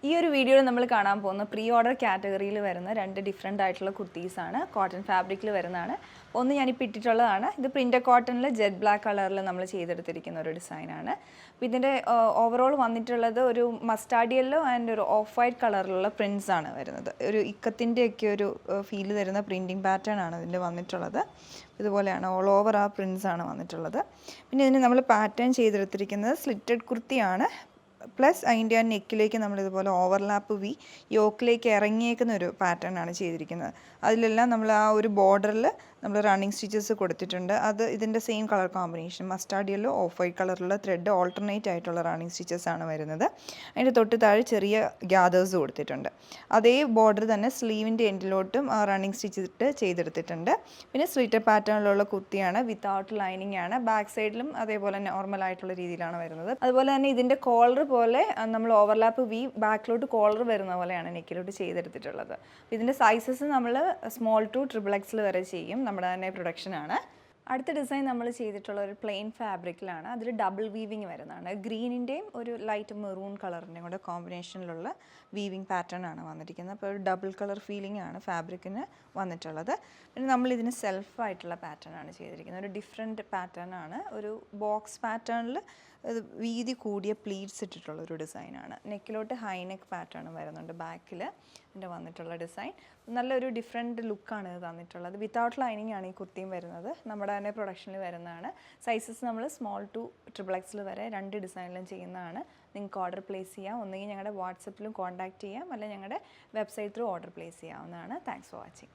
ഈ ഒരു വീഡിയോയിൽ നമ്മൾ കാണാൻ പോകുന്ന പ്രീ ഓർഡർ കാറ്റഗറിയിൽ വരുന്ന രണ്ട് ഡിഫറെൻ്റ് ആയിട്ടുള്ള കുർത്തീസാണ്. കോട്ടൺ ഫാബ്രിക്കിൽ വരുന്നതാണ്. ഒന്ന് ഞാനിപ്പോൾ ഇട്ടിട്ടുള്ളതാണ്. ഇത് പ്രിൻ്റഡ് കോട്ടണിൽ ജെറ്റ് ബ്ലാക്ക് കളറിൽ നമ്മൾ ചെയ്തെടുത്തിരിക്കുന്ന ഒരു ഡിസൈനാണ്. അപ്പോൾ ഇതിൻ്റെ ഓവറോൾ വന്നിട്ടുള്ളത് ഒരു മസ്റ്റാർഡ് യെല്ലോ ആൻഡ് ഒരു ഓഫ് വൈറ്റ് കളറിലുള്ള പ്രിൻസ് ആണ് വരുന്നത്. ഒരു ഇക്കത്തിൻ്റെയൊക്കെ ഒരു ഫീൽ തരുന്ന പ്രിൻറ്റിങ് പാറ്റേൺ ആണ് ഇതിൻ്റെ വന്നിട്ടുള്ളത്. ഇതുപോലെയാണ് ഓൾ ഓവർ ആ പ്രിൻസ് ആണ് വന്നിട്ടുള്ളത്. പിന്നെ ഇതിന് നമ്മൾ പാറ്റേൺ ചെയ്തെടുത്തിരിക്കുന്നത് സ്ലിറ്റഡ് കുർത്തിയാണ്. പ്ലസ് അതിൻ്റെ ആ നെക്കിലേക്ക് നമ്മളിതുപോലെ ഓവർലാപ്പ് യോക്കിലേക്ക് ഇറങ്ങിയേക്കുന്ന ഒരു പാറ്റേൺ ആണ് ചെയ്തിരിക്കുന്നത്. അതിലെല്ലാം നമ്മൾ ആ ഒരു ബോർഡറിൽ നമ്മൾ റണ്ണിങ് സ്റ്റിച്ചസ് കൊടുത്തിട്ടുണ്ട്. അത് ഇതിൻ്റെ same colour combination mustard yellow of white കളറിലുള്ള ത്രെഡ് ഓൾട്ടർനേറ്റ് ആയിട്ടുള്ള റണ്ണിങ് സ്റ്റിച്ചസ് ആണ് വരുന്നത്. അതിൻ്റെ തൊട്ട് താഴെ ചെറിയ ഗ്യാദേഴ്സ് കൊടുത്തിട്ടുണ്ട്. അതേ ബോർഡർ തന്നെ സ്ലീവിൻ്റെ എൻഡിലോട്ടും റണ്ണിങ് സ്റ്റിച്ച് ഇട്ട് ചെയ്തെടുത്തിട്ടുണ്ട്. പിന്നെ സ്ലിറ്റഡ് പാറ്റേണിലുള്ള കുർത്തിയാണ്, വിത്തൗട്ട് ലൈനിങ് ആണ്. ബാക്ക് സൈഡിലും അതേപോലെ നോർമൽ ആയിട്ടുള്ള രീതിയിലാണ് വരുന്നത്. അതുപോലെ തന്നെ ഇതിൻ്റെ കോളർ പോലെ നമ്മൾ ഓവർലാപ്പ് ബാക്കിലോട്ട് കോളർ വരുന്ന പോലെയാണ് നെക്കിലോട്ട് ചെയ്തെടുത്തിട്ടുള്ളത്. ഇതിൻ്റെ സൈസസ് നമ്മൾ സ്മോൾ ടു XXL വരെ ചെയ്യും. നമ്മുടെ തന്നെ പ്രൊഡക്ഷനാണ്. അടുത്ത ഡിസൈൻ നമ്മൾ ചെയ്തിട്ടുള്ള ഒരു പ്ലെയിൻ ഫാബ്രിക്കിലാണ്. അതിൽ ഡബിൾ വീവിങ് വരുന്നതാണ്. ഗ്രീനിൻ്റെയും ഒരു ലൈറ്റ് മെറൂൺ കളറിൻ്റെയും കൂടെ കോമ്പിനേഷനിലുള്ള വീവിങ് പാറ്റേൺ ആണ് വന്നിരിക്കുന്നത്. അപ്പോൾ ഒരു ഡബിൾ കളർ ഫീലിംഗ് ആണ് ഫാബ്രിക്കിന് വന്നിട്ടുള്ളത്. പിന്നെ നമ്മളിതിന് സെൽഫായിട്ടുള്ള പാറ്റേൺ ആണ് ചെയ്തിരിക്കുന്നത്. ഒരു ഡിഫറെൻറ്റ് പാറ്റേൺ ആണ്. ഒരു ബോക്സ് പാറ്റേണിൽ വീതി കൂടിയ പ്ലീറ്റ്സ് ഇട്ടിട്ടുള്ള ഒരു ഡിസൈനാണ്. നെക്കിലോട്ട് ഹൈ നെക്ക് പാറ്റേൺ വരുന്നുണ്ട് ബാക്കിൽ ഇതിൻ്റെ വന്നിട്ടുള്ള ഡിസൈൻ. നല്ലൊരു ഡിഫറെൻറ്റ് ലുക്കാണ് ഇത് തന്നിട്ടുള്ളത്. വിത്തൗട്ട് ലൈനിങ് ആണ് ഈ കുർത്തിയും വരുന്നത്. നമ്മുടെ തന്നെ പ്രൊഡക്ഷനിൽ വരുന്നതാണ്. സൈസസ് നമ്മൾ സ്മോൾ ടു XXL വരെ രണ്ട് ഡിസൈനിലും ചെയ്യുന്നതാണ്. നിങ്ങൾക്ക് ഓർഡർ പ്ലേസ് ചെയ്യാം. ഒന്നുകിൽ ഞങ്ങളുടെ വാട്സപ്പിലും കോൺടാക്റ്റ് ചെയ്യാം, അല്ലെങ്കിൽ ഞങ്ങളുടെ വെബ്സൈറ്റ് ത്രൂ ഓർഡർ പ്ലേസ് ചെയ്യാവുന്നതാണ്. Thanks for watching.